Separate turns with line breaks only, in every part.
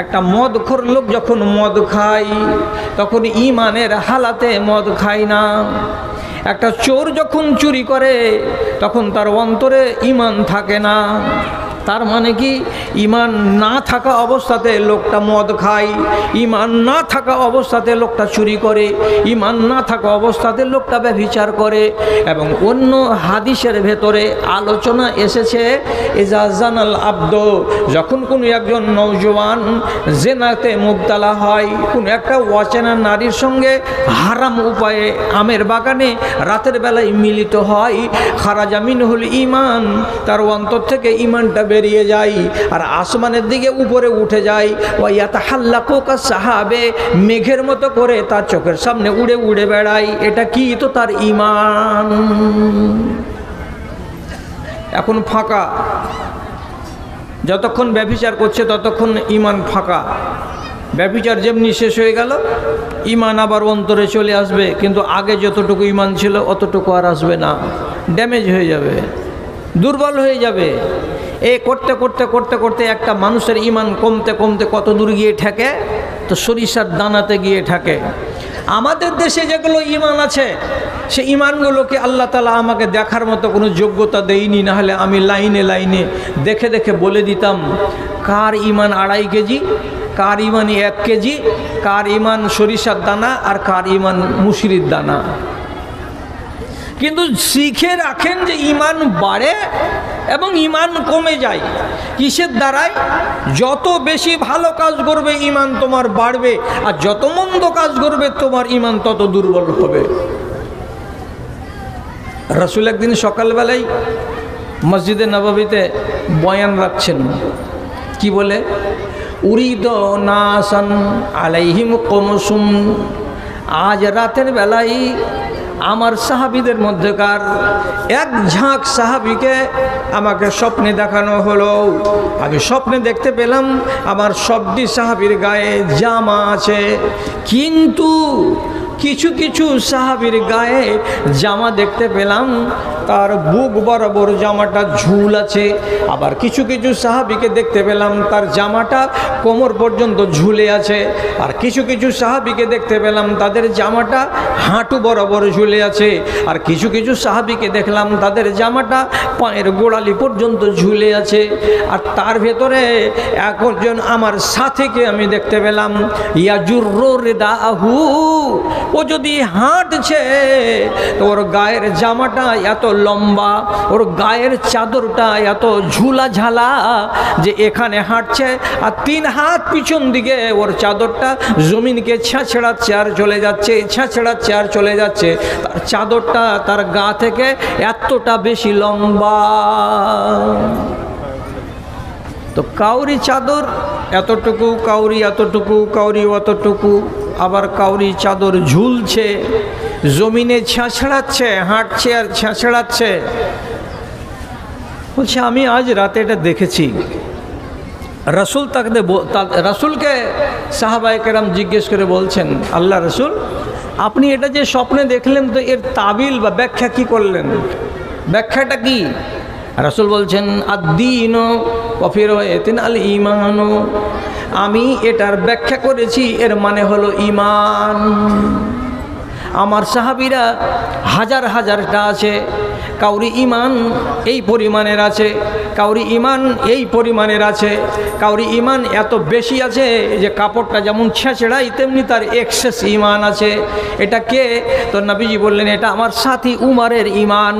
একটা মদখোর লোক যখন মদ খায় তখন ঈমানের হালাতে মদ খায় না। একটা চোর যখন চুরি করে তখন তার অন্তরে ঈমান থাকে না। তার মানে কি, ঈমান না থাকা অবস্থাতে লোকটা মদ খায়, ঈমান না থাকা অবস্থাতে লোকটা চুরি করে, ঈমান না থাকা অবস্থাতে লোকটা ব্যভিচার করে। এবং অন্য হাদিসের ভেতরে আলোচনা এসেছে, ইজা জানাল আব্দ, যখন কোনো একজন নওজওয়ান জেনাতে মুবতালা হয়, কোনো একটা অচেনা নারীর সঙ্গে হারাম উপায়ে আমের বাগানে রাতের বেলায় মিলিত হয়, খারাজা মিনহুল ঈমান, তার অন্তর থেকে ঈমানটা বেরিয়ে যায় আর আসমানের দিকে উপরে উঠে যায়। ওয়ায়াতাহাল্লাকু কাসহাবে, মেঘের মতো করে তার চোখের সামনে উড়ে উড়ে বেড়ায়। এটা কি? তো তার ঈমান। এখন ফাঁকা, যতক্ষণ ব্যভিচার করছে ততক্ষণ ঈমান ফাঁকা। ব্যভিচার যেমনি শেষ হয়ে গেল, ঈমান আবার অন্তরে চলে আসবে, কিন্তু আগে যতটুকু ঈমান ছিল অতটুকু আর আসবে না, ড্যামেজ হয়ে যাবে, দুর্বল হয়ে যাবে। এই করতে করতে করতে করতে একটা মানুষের ঈমান কমতে কমতে কত দূর গিয়ে ঠেকে? তো সরিষার দানাতে গিয়ে ঠেকে। আমাদের দেশে যেগুলো ঈমান আছে, সে ঈমানগুলোকে আল্লাহ তাআলা আমাকে দেখার মতো কোনো যোগ্যতা দেয়নি, না হলে আমি লাইনে লাইনে দেখে দেখে বলে দিতাম কার ঈমান 2.5 কেজি, কার ঈমান 1 কেজি, কার ঈমান সরিষার দানা আর কার ঈমান মুসুরির দানা। কিন্তু শিখে রাখেন যে ঈমান বাড়ে এবং ঈমান কমে যায় কিসের দ্বারাই? যত বেশি ভালো কাজ করবে ঈমান তোমার বাড়বে, আর যত মন্দ কাজ করবে তোমার ঈমান তত দুর্বল হবে। রাসূল একদিন সকালবেলায় মসজিদে নববীতে বয়ান রাখছেন, কি বলে? উরিদ নাসান আলাইহিম কমসুম, আজ রাতের বেলায় আমার সাহাবীদের মধ্যেকার এক ঝাঁক সাহাবীকে আমাকে স্বপ্নে দেখানো হলো। আমি স্বপ্নে দেখতে পেলাম আমার সবটি সাহাবীর গায়ে জামা আছে, কিন্তু কিছু কিছু সাহাবীর গায়ে জামা দেখতে পেলাম তার বুক বরাবর জামাটা ঝুল আছে। আবার কিছু কিছু সাহাবীকে দেখতে পেলাম তার জামাটা কোমর পর্যন্ত ঝুলে আছে। আর কিছু কিছু সাহাবীকে দেখতে পেলাম তাদের জামাটা হাঁটু বরাবর ঝুলে আছে। আর কিছু কিছু সাহাবীকে দেখলাম তাদের জামাটা পায়ের গোড়ালি পর্যন্ত ঝুলে আছে। আর তার ভেতরে একজন আমার সাথীকে আমি দেখতে পেলাম, ইয়াজুররু রিদাহু, ও যদি হাঁটছে তো ওর গায়ের জামাটা এত লম্বা, ওর গায়ের চাদরটা এত ঝুলা ঝালা যে এখানে হাঁটছে আর 3 হাত পিছন দিকে ওর চাদরটা জমিনকে ছেঁচড়াচ্ছে আর চলে যাচ্ছে, ছেঁচড়াচ্ছে আর চলে যাচ্ছে। তার চাদরটা তার গা থেকে এতটা বেশি লম্বা। তো কাউরি চাদর এতটুকু, কাউরি এতটুকু, কাউরি অতটুকু, আবার কাউরি চাদর ঝুলছে, জমিনে ছেঁচড়াচ্ছে, হাঁটছে আর ছেঁচড়াচ্ছে। বলছে আমি আজ রাতে এটা দেখেছি। রাসূলকে সাহাবায়ে কেরাম জিজ্ঞেস করে বলছেন, আল্লাহ রাসূল, আপনি এটা যে স্বপ্নে দেখলেন তো এর তাবিল বা ব্যাখ্যা কি করলেন? ব্যাখ্যাটা কি? রাসূল বলছেন, আদ-দীন ওয়া ফি রাওয়ায়াতিন আল ঈমান, আমি এটার ব্যাখ্যা করেছি, এর মানে হলো ঈমান। আমার সাহাবীরা হাজার হাজারটা আছে, কাউরি ঈমান এই পরিমাণের আছে, কাউরি ঈমান এই পরিমাণের আছে, কাউরি ঈমান এত বেশি আছে যে কাপড়টা যেমন ছেঁচড়াই তেমনি তার এক্সেস ঈমান আছে। এটা কে? তো নবীজি বললেন, এটা আমার সাথী উমারের ঈমান।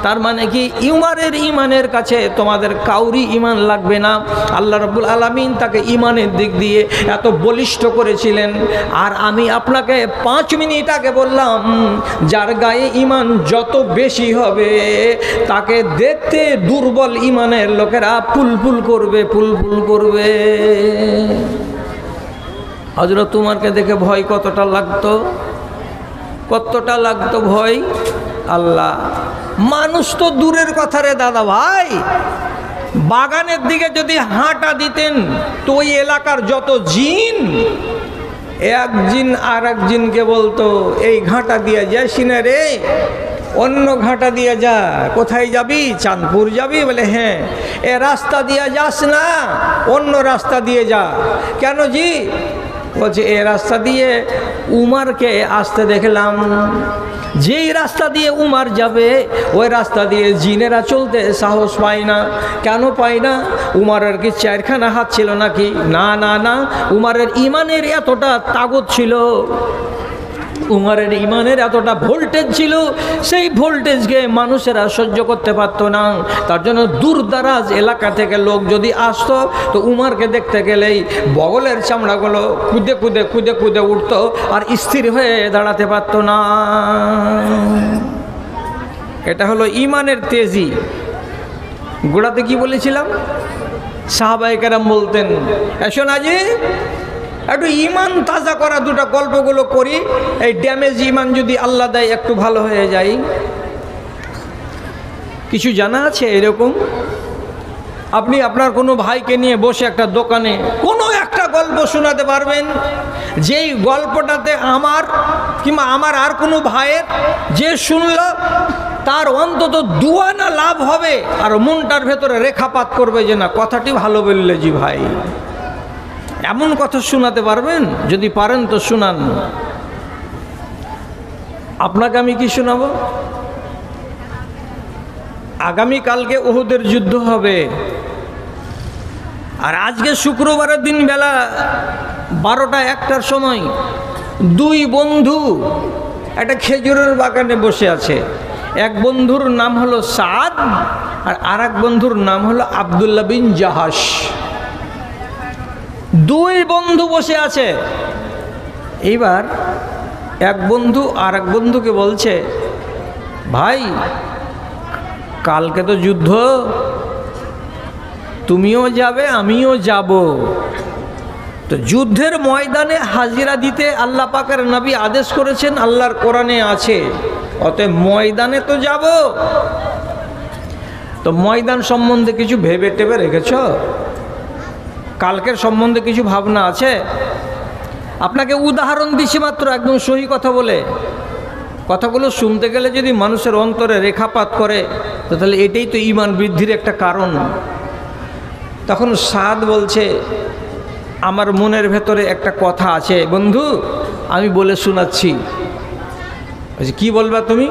তার মানে কি, উমারের ঈমানের কাছে তোমাদের কাউরি ঈমান লাগবে না। আল্লাহ রাব্বুল আলামিন তাকে ঈমানের দিক দিয়ে এত বলিষ্ঠ করেছিলেন। আর আমি আপনাকে 5 মিনিট আগে বললাম, যার গায়ে ঈমান যত বেশি হবে তাকে দেখতে দুর্বল ঈমানের লোকেরা ফুলফুল করবে, ফুলফুল করবে। হযরত উমরকে দেখে ভয় কতটা লাগতো, কতটা লাগতো ভয়! আল্লাহ, মানুষ তো দূরের কথা রে দাদা ভাই, বাগানের দিকে যদি হাঁটা দিতেন তো ওই এলাকার যত জিন, এক জিন আর এক জিনকে বলতো, এই ঘাটা দিয়ে যাসি না রে, অন্য ঘাটা দিয়ে যা। কোথায় যাবি? চাঁদপুর যাবি? বলে হ্যাঁ। এ রাস্তা দিয়ে যাস না, অন্য রাস্তা দিয়ে যা। কেন জি? বলছে এ রাস্তা দিয়ে উমারকে আসতে দেখলাম, যেই রাস্তা দিয়ে উমার যাবে ওই রাস্তা দিয়ে জিনেরা চলতে সাহস পায় না। কেন পায় না? উমারের কি চারখানা হাত ছিল নাকি? না না না, উমারের ইমানের এতটা তাগত ছিল, উমারের ইমানের এতটা ভোল্টেজ ছিল, সেই ভোল্টেজকে মানুষেরা সহ্য করতে পারতো না। তার জন্য দূরদারাজ এলাকা থেকে লোক যদি আসতো তো উমারকে দেখতে গেলেই বগলের চামড়াগুলো কুদে কুদে কুদে কুদে উঠতো আর স্থির হয়ে দাঁড়াতে পারতো না। এটা হলো ইমানের তেজি। গোড়াতে কি বলেছিলাম? সাহাবায়ে কেরাম বলতেন, এসো না জি একটু ইমান তাজা করা দুটো গল্পগুলো করি, এই ড্যামেজ ইমান যদি আল্লাহ দেয় একটু ভালো হয়ে যায়। কিছু জানা আছে এরকম? আপনি আপনার কোনো ভাইকে নিয়ে বসে একটা দোকানে কোনো একটা গল্প শোনাতে পারবেন, যেই গল্পটাতে আমার কিংবা আমার আর কোনো ভাইয়ের যে শুনল তার অন্তত দুয়ানা লাভ হবে আর মনটার ভেতরে রেখাপাত করবে যে না কথাটি ভালো বললে জি ভাই। এমন কথা শোনাতে পারবেন? যদি পারেন তো শুনান। আপনাকে আমি কি শোনাবো? আগামীকালকে উহুদের যুদ্ধ হবে, আর আজকে শুক্রবারের দিন বেলা 12টা-1টার সময় দুই বন্ধু একটা খেজুরের বাগানে বসে আছে। এক বন্ধুর নাম হলো সাদ আর আরেক বন্ধুর নাম হলো আব্দুল্লাহ বিন জাহাশ। দুই বন্ধু বসে আছে। এইবার এক বন্ধু আর এক বন্ধুকে বলছে, ভাই কালকে তো যুদ্ধ, তুমিও যাবে আমিও যাব, তো যুদ্ধের ময়দানে হাজিরা দিতে আল্লাহ পাকের নবী আদেশ করেছেন, আল্লাহর কোরআনে আছে, অতএব ময়দানে তো যাব। তো ময়দান সম্বন্ধে কিছু ভেবে টেবে রেখেছ? কালকের সম্বন্ধে কিছু ভাবনা আছে? আপনাকে উদাহরণ দিছি মাত্র, একদম সহি কথা বলে। কথাগুলো শুনতে গেলে যদি মানুষের অন্তরে রেখাপাত করে তো তাহলে এটাই তো ঈমান বৃদ্ধির একটা কারণ। তখন সাদ বলছে, আমার মনের ভেতরে একটা কথা আছে বন্ধু, আমি বলে শোনাচ্ছি। কি বলবা তুমি?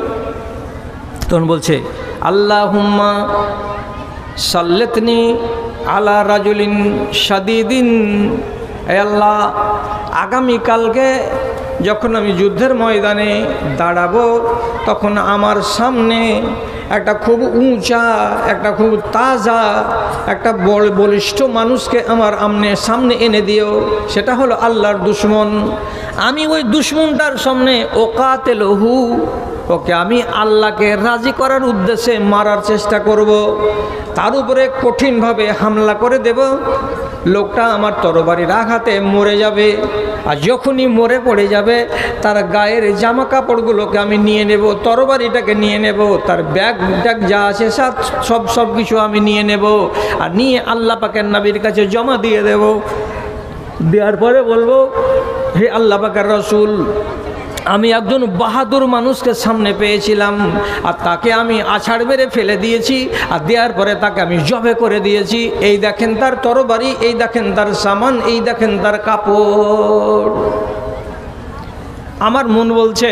তখন বলছে, আল্লাহুম্মা সাল্লিতনি আলা রাজুলিন শাদীদিন। হে আল্লাহ, আগামীকালকে যখন আমি যুদ্ধের ময়দানে দাঁড়াবো তখন আমার সামনে একটা খুব উঁচা, একটা খুব তাজা, একটা বলিষ্ঠ মানুষকে আমার সামনে এনে দিও। সেটা হলো আল্লাহর দুশমন। আমি ওই দুশমনটার সামনে ওকাতেলহু, ওকে আমি আল্লাহকে রাজি করার উদ্দেশ্যে মারার চেষ্টা করব, তার উপরে কঠিনভাবে হামলা করে দেব। লোকটা আমার তরবারির আঘাতে মরে যাবে, আর যখনই মরে পড়ে যাবে তার গায়ের জামা কাপড়গুলোকে আমি নিয়ে নেব, তরবারিটাকে নিয়ে নেব, তার ব্যাগ ট্যাগ যা আছে সব কিছু আমি নিয়ে নেব, আর নিয়ে আল্লাহ পাকের নবীর কাছে জমা দিয়ে দেব। দেওয়ার পরে বলবো, হে আল্লাহ পাকের রাসূল, আমি একজন বাহাদুর মানুষকে সামনে পেয়েছিলাম আর তাকে আমি আছাড় মেরে ফেলে দিয়েছি, আর দেওয়ার পরে তাকে আমি জবে করে দিয়েছি। এই দেখেন তার তরবারি, এই দেখেন তার সামান, এই দেখেন তার কাপড়। আমার মন বলছে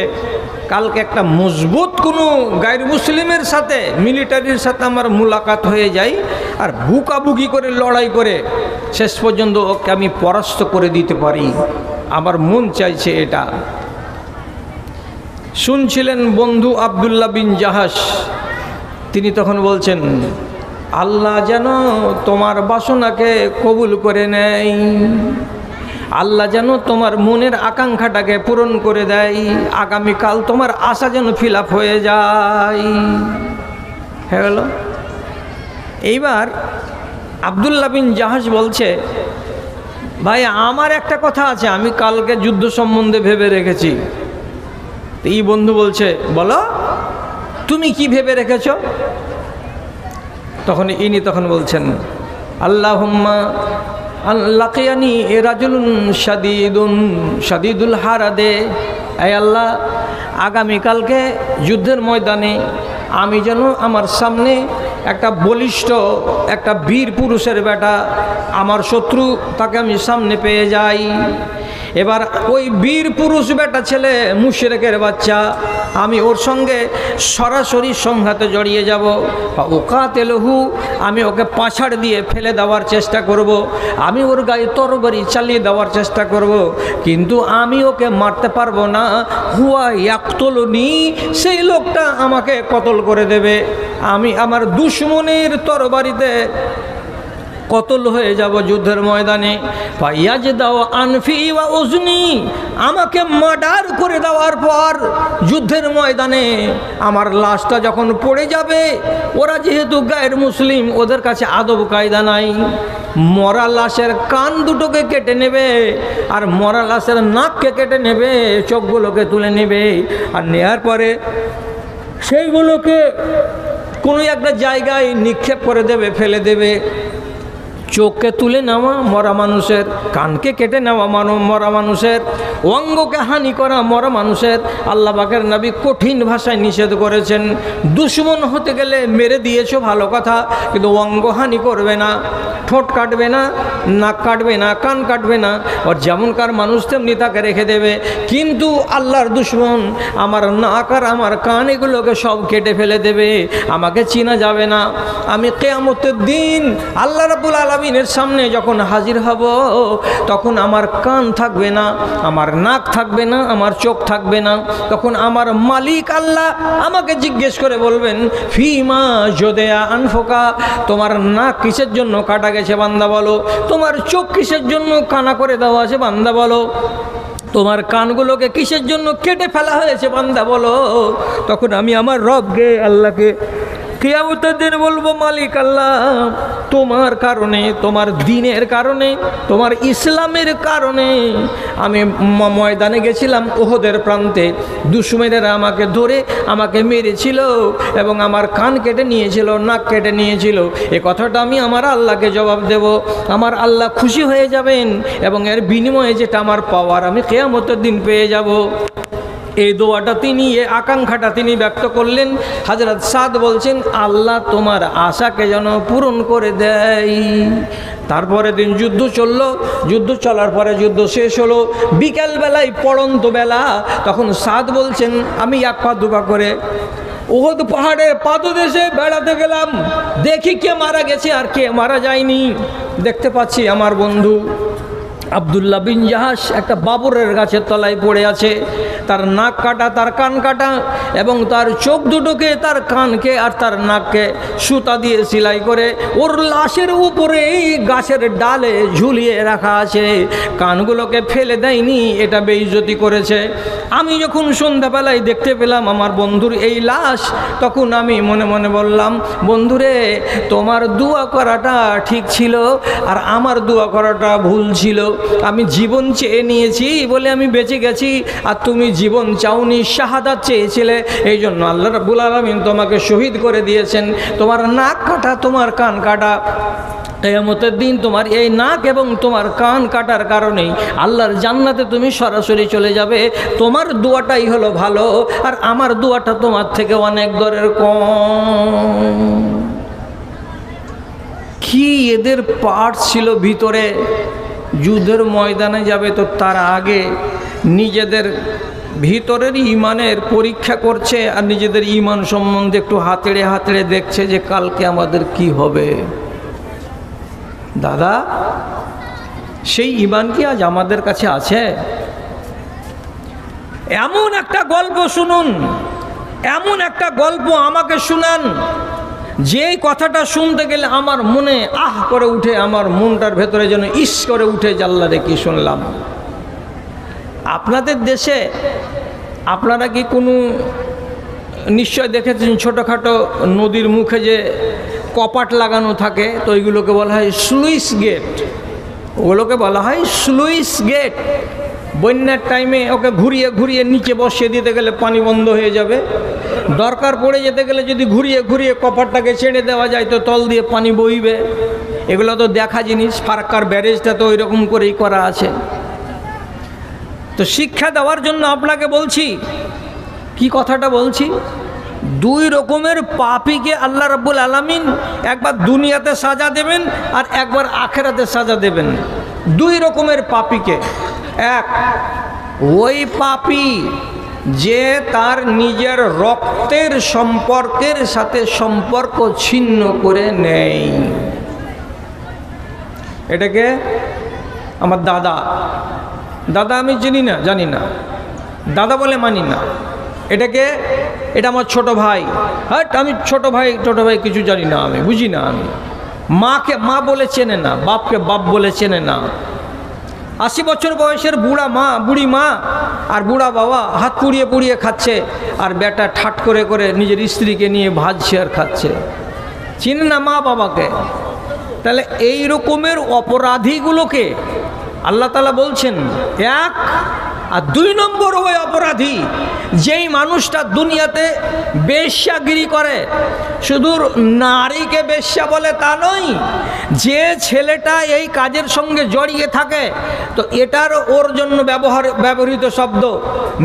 কালকে একটা মজবুত কোনো গায়ের মুসলিমের সাথে, মিলিটারির সাথে আমার মুলাকাত হয়ে যায়, আর বুকাবুকি করে লড়াই করে শেষ পর্যন্ত ওকে আমি পরাস্ত করে দিতে পারি। আমার মন চাইছে এটা। শুনছিলেন বন্ধু আব্দুল্লাহ বিন জাহাশ, তিনি তখন বলছেন, আল্লাহ যেন তোমার বাসনাকে কবুল করে নেয়, আল্লাহ যেন তোমার মনের আকাঙ্ক্ষাটাকে পূরণ করে দেয়, আগামীকাল তোমার আশা যেন ফিল আপ হয়ে যায়। হয়ে গেল। এইবার আব্দুল্লাহ বিন জাহাশ বলছে, ভাই আমার একটা কথা আছে, আমি কালকে যুদ্ধ সম্বন্ধে ভেবে রেখেছি। এই বন্ধু বলছে, বলো তুমি কি ভেবে রেখেছ? তখন ইনি বলছেন, আল্লাহুম্মা লাকিয়ানি রাজুলুন শাদীদুল হারাদে, এই আল্লাহ আগামীকালকে যুদ্ধের ময়দানে আমি যেন আমার সামনে একটা বলিষ্ঠ একটা বীর পুরুষের বেটা, আমার শত্রু তাকে আমি সামনে পেয়ে যাই। এবার ওই বীর পুরুষ বেটা ছেলে মুশরিকের বাচ্চা, আমি ওর সঙ্গে সরাসরি সংঘাতে জড়িয়ে যাব। ওকাতেলহু, আমি ওকে পাছাড় দিয়ে ফেলে দেওয়ার চেষ্টা করব, আমি ওর গায়ে তরবারি চালিয়ে দেওয়ার চেষ্টা করব, কিন্তু আমি ওকে মারতে পারবো না। হুয়া ইয়াকতুলনি, সেই লোকটা আমাকে কতল করে দেবে, আমি আমার দুশমনের তরবারিতে কতল হয়ে যাব যুদ্ধের ময়দানে। ফাইয়াজ দাও আনফি ওয়া উজনি, আমাকে মার্ডার করে দেওয়ার পর যুদ্ধের ময়দানে আমার লাশটা যখন পড়ে যাবে, ওরা যেহেতু গায়ের মুসলিম, ওদের কাছে আদব কায়দা নাই, মরা লাশের কান দুটোকে কেটে নেবে, আর মরা লাশের নাককে কেটে নেবে, চোখগুলোকে তুলে নেবে, আর নেওয়ার পরে সেইগুলোকে কোনো একটা জায়গায় নিক্ষেপ করে দেবে, ফেলে দেবে। চোখকে তুলে নেওয়া মরা মানুষের, কানকে কেটে নেওয়া মরা মানুষের, অঙ্গকে হানি করা মরা মানুষের আল্লাহ পাকের নবী কঠিন ভাষায় নিষেধ করেছেন। দুশ্মন হতে গেলে মেরে দিয়েছো ভালো কথা, কিন্তু অঙ্গ হানি করবে না, ঠোঁট কাটবে না, নাক কাটবে না, কান কাটবে না, আর যেমনকার মানুষ তেমনি তাকে রেখে দেবে। কিন্তু আল্লাহর দুশ্মন আমার নাক আর আমার কান এগুলোকে সব কেটে ফেলে দেবে, আমাকে চেনা যাবে না। আমি কিয়ামতের দিন আল্লাহ রাব্বুল আলামিনের সামনে যখন হাজির হব, তখন আমার কান থাকবে না, আমার নাক থাকবে না, আমার চোখ থাকবে না। তখন আমার মালিক আল্লাহ আমাকে জিজ্ঞেস করে বলবেন, ফিমা জোদেয়া আনফোকা, তোমার নাক কিসের জন্য কাটা গেছে বান্দা বলো, তোমার চোখ কিসের জন্য কানা করে দেওয়া আছে বান্দা বলো, তোমার কানগুলোকে কিসের জন্য কেটে ফেলা হয়েছে বান্দা বলো। তখন আমি আমার রবকে আল্লাহকে কিয়ামতের দিন বলবো, মালিক আল্লাহ, তোমার কারণে, তোমার দ্বীনের কারণে, তোমার ইসলামের কারণে আমি ময়দানে গেছিলাম উহুদের প্রান্তে, দুশমনেরা আমাকে ধরে আমাকে মেরেছিল এবং আমার কান কেটে নিয়েছিল, নাক কেটে নিয়েছিল। এ কথাটা আমি আমার আল্লাহকে জবাব দেব, আমার আল্লাহ খুশি হয়ে যাবেন এবং এর বিনিময়ে যেটা আমার পাওয়ার আমি কিয়ামতের দিন পেয়ে যাব। এই দোয়াটা তিনি, এই আকাঙ্ক্ষাটা তিনি ব্যক্ত করলেন। হযরত সাদ বলছেন, আল্লাহ তোমার আশাকে যেন পূরণ করে দেয়। তারপরে দিন যুদ্ধ চলল, যুদ্ধ চলার পরে যুদ্ধ শেষ হলো, বিকেলবেলায় পড়ন্ত বেলা, তখন সাদ বলছেন, আমি এক পা দুপা করে উহুদ পাহাড়ের পাদদেশে বেড়াতে গেলাম, দেখি কে মারা গেছে আর কে মারা যায়নি। দেখতে পাচ্ছি আমার বন্ধু আব্দুল্লাহ বিন জাহাশ একটা বাবরের গাছের তলায় পড়ে আছে, তার নাক কাটা, তার কান কাটা, এবং তার চোখ দুটোকে, তার কানকে আর তার নাককে সুতা দিয়ে সেলাই করে ওর লাশের উপরে এই গাছের ডালে ঝুলিয়ে রাখা আছে, কানগুলোকে ফেলে দেয়নি, এটা বেইজ্জতি করেছে। আমি যখন সন্ধ্যাবেলায় দেখতে পেলাম আমার বন্ধুর এই লাশ, তখন আমি মনে মনে বললাম, বন্ধুরে, তোমার দোয়া করাটা ঠিক ছিল আর আমার দোয়া করাটা ভুল ছিল। আমি জীবন চেয়ে নিয়েছি বলে আমি বেঁচে গেছি, আর তুমি জীবন চাওনি, শাহাদাত চেয়েছিলে, এই জন্য আল্লাহ রাব্বুল আলামিন তোমাকে শহীদ করে দিয়েছেন। তোমার নাক কাটা, তোমার কান কাটা, কিয়ামতের দিন তোমার এই নাক এবং তোমার কান কাটার কারণেই আল্লাহর জান্নাতে তুমি সরাসরি চলে যাবে। তোমার দোয়াটাই হলো ভালো, আর আমার দোয়াটা তোমার থেকে অনেক দরের কম। কি এদের পার্ট ছিল ভিতরে। যুদ্ধের ময়দানে যাবে তো তার আগে নিজেদের ভিতরের ইমানের পরীক্ষা করছে, আর নিজেদের ইমান সম্বন্ধে একটু হাতেড়ে হাতেড়ে দেখছে যে কালকে আমাদের কি হবে। দাদা, সেই ইমান কি আজ আমাদের কাছে আছে? এমন একটা গল্প শুনুন, এমন একটা গল্প আমাকে শুনান, যে কথাটা শুনতে গেলে আমার মনে আহ করে উঠে, আমার মনটার ভেতরে যেন ইস করে উঠে, জাল্লা রে কি শুনলাম। আপনাদের দেশে আপনারা কি কোনো নিশ্চয় দেখেছেন ছোটোখাটো নদীর মুখে যে কপাট লাগানো থাকে, তো ওইগুলোকে বলা হয় স্লুইস গেট, ওগুলোকে বলা হয় স্লুইস গেট। বন্যার টাইমে ওকে ঘুরিয়ে ঘুরিয়ে নিচে বসিয়ে দিতে গেলে পানি বন্ধ হয়ে যাবে, দরকার পড়ে যেতে গেলে যদি ঘুরিয়ে ঘুরিয়ে কপারটাকে ছেড়ে দেওয়া যায় তো তল দিয়ে পানি বইবে। এগুলো তো দেখা জিনিস। ফারাক্কার ব্যারেজটা তো ওই রকম করেই করা আছে। তো শিক্ষা দেওয়ার জন্য আপনাকে বলছি, কি কথাটা বলছি, দুই রকমের পাপীকে আল্লাহ রাব্বুল আলামিন একবার দুনিয়াতে সাজা দেবেন আর একবার আখেরাতে সাজা দেবেন। দুই রকমের পাপীকে, এক ওই পাপী যে তার নিজের রক্তের সম্পর্কের সাথে সম্পর্ক ছিন্ন করে নেয়। এটাকে আমার দাদা আমি চিনি না, জানি না, দাদা বলে মানি না। এটাকে এটা আমার ছোট ভাই, হ্যাঁ আমি ছোট ভাই কিছু জানি না, আমি বুঝি না। আমি মাকে মা বলে চেনে না, বাপকে বাপ বলে চেনে না। 80 বছর বয়সের বুড়ি মা আর বুড়া বাবা হাত পুড়িয়ে পুড়িয়ে খাচ্ছে, আর বেটা ঠাট করে করে নিজের স্ত্রীকে নিয়ে ভাজছে আর খাচ্ছে, চিনে না মা বাবাকে। তাহলে এই রকমের অপরাধীগুলোকে আল্লাহ তাআলা বলছেন এক। আর দুই নম্বর ওই অপরাধী যেই মানুষটা দুনিয়াতে বেশ্যাগিরি করে, শুধু নারীকে বেশ্যা বলে তা নয়, যে ছেলেটা এই কাজের সঙ্গে জড়িয়ে থাকে, তো এটার ওর জন্য ব্যবহৃত শব্দ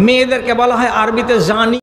মেয়েদেরকে বলা হয় আরবিতে জানি।